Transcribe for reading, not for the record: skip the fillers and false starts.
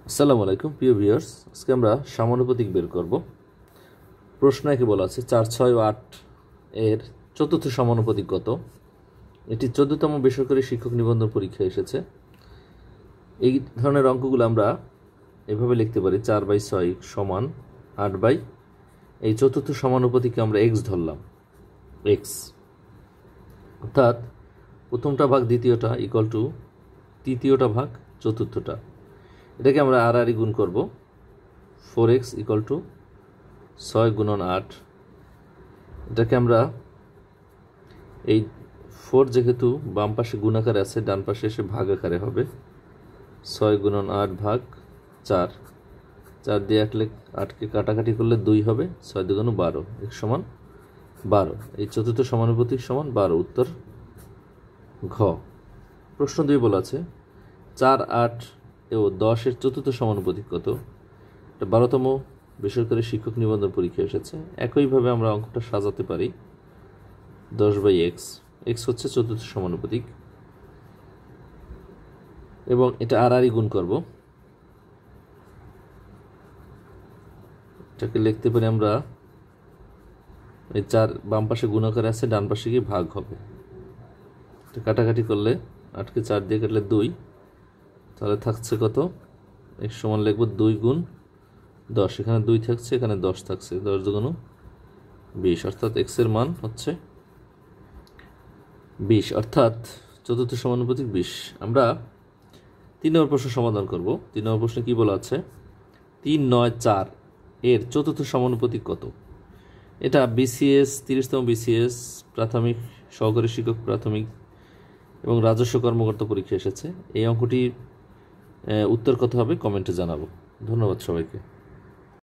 আসসালামু আলাইকুম প্রিয় ভিউয়ার্স, আজকে আমরা সমানুপাতিক বের করব। প্রশ্ন একে বলা আছে 4, 6 ও 8 এর চতুর্থ সমানুপাতিক কত। এটি 14তম বেসরকারি শিক্ষক নিবন্ধন পরীক্ষায় এসেছে। এই ধরনের অঙ্কগুলো আমরা এভাবে লিখতে পারি 4/6 সমান 8/, এই চতুর্থ সমানুপাতিককে আমরা x ধরলাম, x অর্থাৎ প্রথমটা ভাগ দ্বিতীয়টা ইকুয়াল টু তৃতীয়টা ভাগ চতুর্থটা। এটাকে আমরা আর গুণ করব, 4x ইকুয়াল টু 6 গুণন 8। এটাকে আমরা এই 4 যেহেতু বাম পাশে গুণাকারে আছে, ডান পাশে এসে ভাগ আকারে হবে, 6 গুণন 8 ভাগ 4। 4 দিয়ে 8কে কাটাকাটি করলে 2 হবে, 6 2 12, x সমান 12। এই চতুর্থ সমানুপাতিক সমান 12, উত্তর ঘ। প্রশ্ন 2 বলা আছে 4, 8 ও 10 এর চতুর্থ সমানুপাতিক কত। এটা 12তম বেসরকারি শিক্ষক নিবন্ধন পরীক্ষা এসেছে। একইভাবে আমরা অঙ্কটা সাজাতে পারি 10/x, x হচ্ছে চতুর্থ সমানুপাতিক এবং এটা আর গুণ করব। এটাকে লিখতে পারি আমরা, এই 4 বাম পাশে গুণাকারে আছে, ডান পাশে গিয়ে ভাগ হবে। এটা কাটাকাটি করলে 8কে 4 দিয়ে কাটলে 2, তাহলে থাকছে কত, x সমান লিখব 2 গুণ 10, এখানে 2 থাকছে, এখানে 10 থাকছে, 10 2 20, অর্থাৎ x এর মান হচ্ছে 20, অর্থাৎ চতুর্থ সমানুপাতিক 20। আমরা 3 নম্বর প্রশ্ন সমাধান করব। 3 নম্বর প্রশ্নে কি বলা আছে 3, 9, 4 এর চতুর্থ সমানুপাতিক কত। এটা BCS 30তম BCS প্রাথমিক সহকারী শিক্ষক প্রাথমিক এবং রাজস্ব কর্মকর্তা পরীক্ষা এসেছে। এই অঙ্কটির উত্তর কত হবে কমেন্টে জানাবো। ধন্যবাদ সবাইকে।